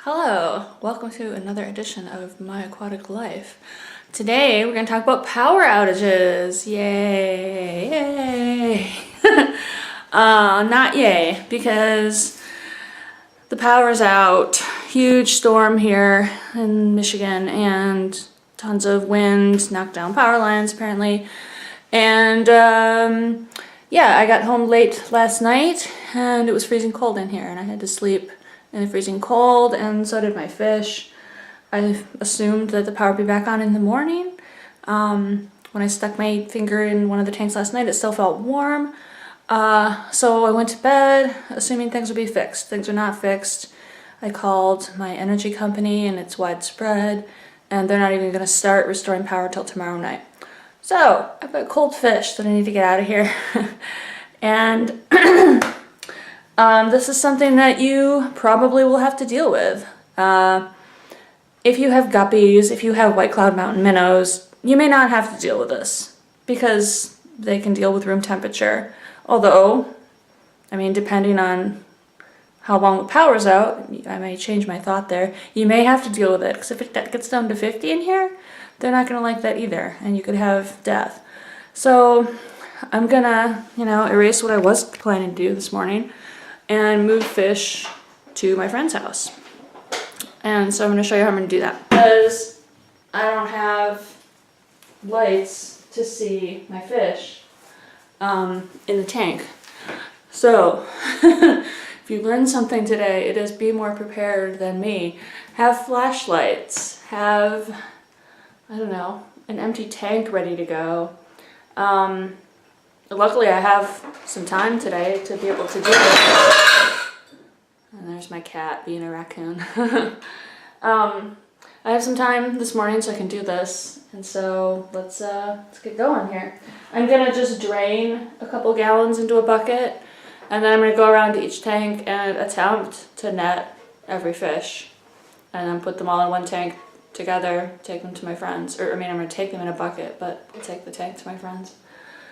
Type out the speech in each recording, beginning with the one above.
Hello, welcome to another edition of My Aquatic Life. Today we're going to talk about power outages. Yay! Yay! Not yay, because the power's out. Huge storm here in Michigan and tons of wind, knocked down power lines apparently. And yeah, I got home late last night and it was freezing cold in here and I had to sleep in the freezing cold, and so did my fish. I assumed that the power would be back on in the morning. When I stuck my finger in one of the tanks last night, it still felt warm. So I went to bed assuming things would be fixed. Things are not fixed. I called my energy company and it's widespread, and they're not even going to start restoring power till tomorrow night. So I've got cold fish that I need to get out of here. And this is something that you probably will have to deal with. If you have guppies, if you have white cloud mountain minnows, you may not have to deal with this because they can deal with room temperature. Although, I mean, depending on how long the power's out, I may change my thought there. You may have to deal with it because if it gets down to 50 in here, they're not going to like that either, and you could have death. So I'm gonna, erase what I was planning to do this morning and move fish to my friend's house. And so I'm going to show you how I'm going to do that. Because I don't have lights to see my fish in the tank. So if you learned something today, it is be more prepared than me. Have flashlights. Have, I don't know, an empty tank ready to go. Luckily I have some time today to be able to do it. And there's my cat being a raccoon. I have some time this morning so I can do this, and so let's get going here. I'm gonna just drain a couple gallons into a bucket, and then I'm gonna go around to each tank and attempt to net every fish, and then put them all in one tank together, take them to my friends. I'm gonna take them in a bucket, but I'll take the tank to my friends.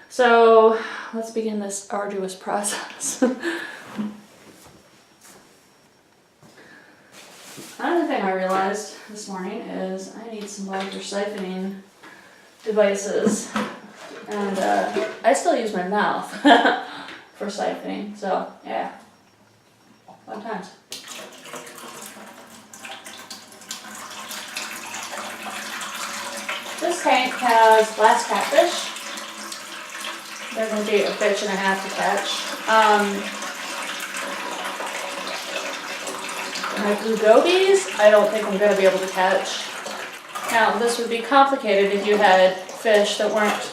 So let's begin this arduous process. Another thing I realized this morning is I need some larger siphoning devices, and I still use my mouth for siphoning, so yeah, fun times. This tank has glass catfish. They're going to be a fish and a half to catch. My blue gobies, I don't think I'm going to be able to catch. Now, this would be complicated if you had fish that weren't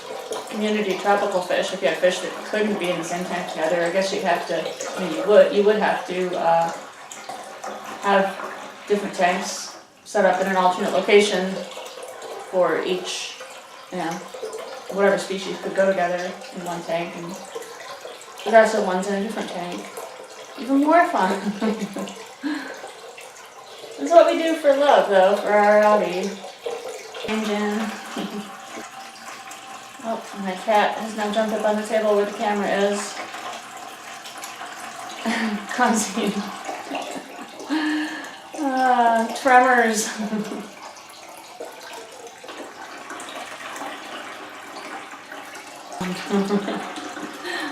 community tropical fish. If you had fish that couldn't be in the same tank together, I guess you'd have to, you would have to have different tanks set up in an alternate location for each, whatever species could go together in one tank, and the rest of one's in a different tank. Even more fun. That's what we do for love, though, for our hobby. Oh, my cat has now jumped up on the table where the camera is, causing tremors.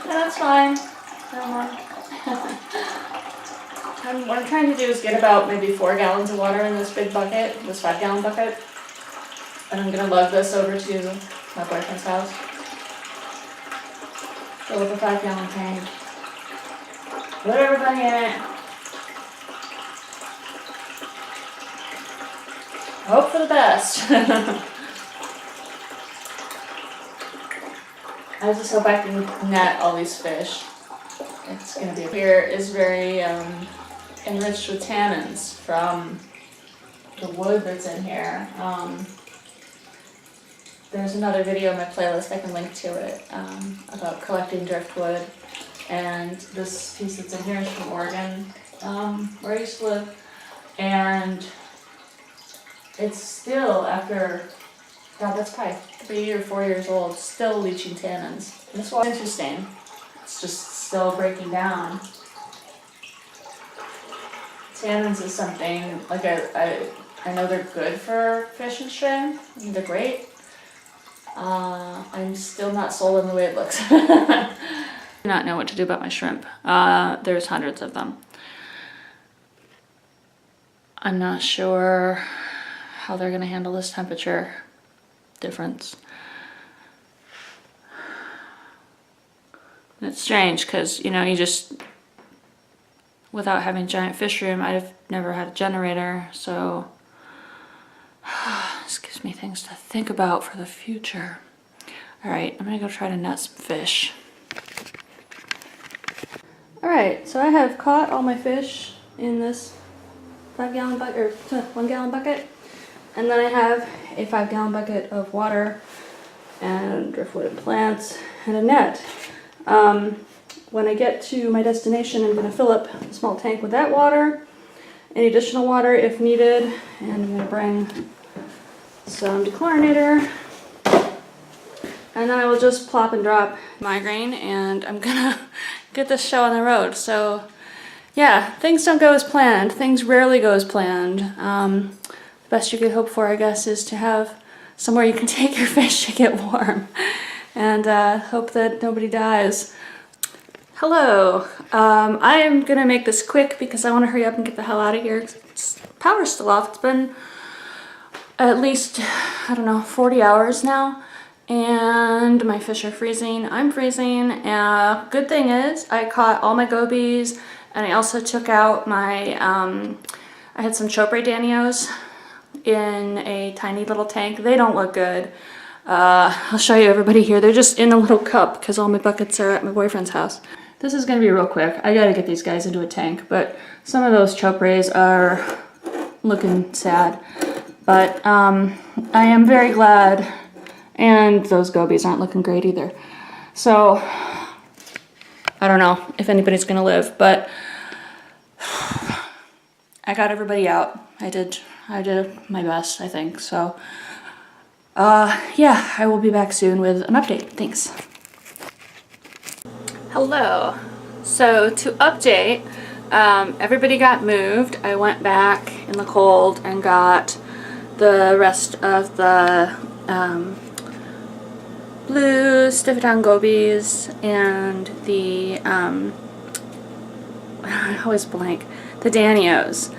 That's fine. What I'm trying to do is get about maybe 4 gallons of water in this big bucket, this 5-gallon bucket. And I'm going to lug this over to my boyfriend's house. Fill up a 5-gallon tank. Put everybody in it. Hope for the best. I just hope I can net all these fish. It's going to be here is very enriched with tannins from the wood that's in here. There's another video in my playlist, I can link to it, about collecting driftwood, and this piece that's in here is from Oregon, where I used to live, and it's still, after, God, that's probably 3 or 4 years old, still leaching tannins. And this was interesting. It's just still breaking down. Tannins is something, like I know they're good for fish and shrimp. They're great. I'm still not sold on the way it looks. I do not know what to do about my shrimp. There's hundreds of them. I'm not sure how they're gonna handle this temperature difference. And it's strange because, you know, you just, without having a giant fish room, I've never had a generator, so this gives me things to think about for the future. All right, I'm gonna go try to net some fish. All right, so I have caught all my fish in this 5-gallon bucket, or 1-gallon bucket. And then I have a 5-gallon bucket of water and driftwood and plants and a net. When I get to my destination, I'm gonna fill up a small tank with that water, any additional water if needed, and I'm gonna bring some dechlorinator. And then I will just plop and drop migraine, and I'm gonna get this show on the road. So yeah, things don't go as planned. Things rarely go as planned. The best you could hope for, I guess, is to have somewhere you can take your fish to get warm. And hope that nobody dies. Hello. I am gonna make this quick because I want to hurry up and get the hell out of here. Power's still off. It's been at least, I don't know, 40 hours now. And my fish are freezing. I'm freezing. Good thing is I caught all my gobies, and I also took out my, I had some chopre danios in a tiny little tank. They don't look good. I'll show you everybody here. They're just in a little cup because all my buckets are at my boyfriend's house. This is gonna be real quick. I gotta get these guys into a tank, but some of those chopres are looking sad. But I am very glad, and those gobies aren't looking great either. So I don't know if anybody's gonna live, but I got everybody out. I did my best, I think. So yeah, I will be back soon with an update. Thanks. Hello. So to update, everybody got moved. I went back in the cold and got the rest of the blue Stiffeton gobies and the I always blank, the danios.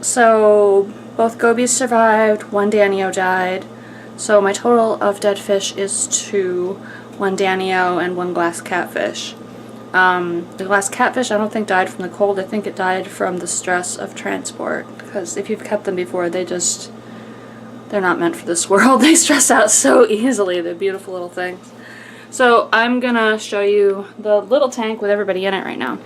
So both gobies survived, one danio died. So my total of dead fish is 2, 1 danio and 1 glass catfish. The glass catfish I don't think died from the cold. I think it died from the stress of transport, because if you've kept them before, they're not meant for this world. They stress out so easily. They're beautiful little things. So I'm gonna show you the little tank with everybody in it right now.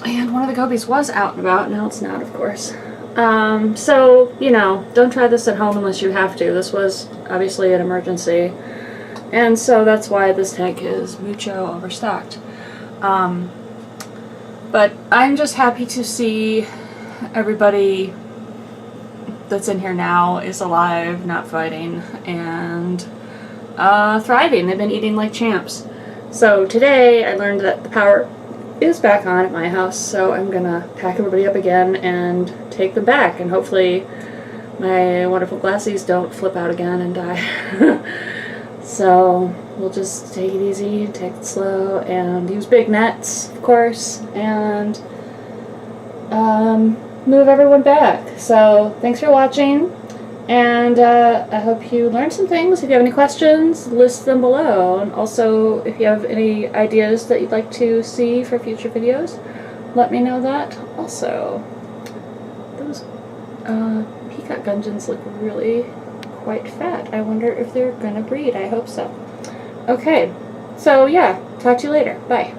And one of the gobies was out and about. Now it's not, of course. So, you know, don't try this at home unless you have to. This was obviously an emergency. And so that's why this tank is mucho overstocked. But I'm just happy to see everybody that's in here now is alive, not fighting, and thriving. They've been eating like champs. So today I learned that the power is back on at my house, so I'm gonna pack everybody up again and take them back, and hopefully my wonderful glassies don't flip out again and die. So we'll just take it easy, take it slow, and use big nets, of course, and move everyone back. So thanks for watching, and I hope you learned some things. If you have any questions, list them below. And also, if you have any ideas that you'd like to see for future videos, let me know that also. Those peacock gudgeons look really quite fat. I wonder if they're gonna breed. I hope so. Okay, so yeah, talk to you later. Bye.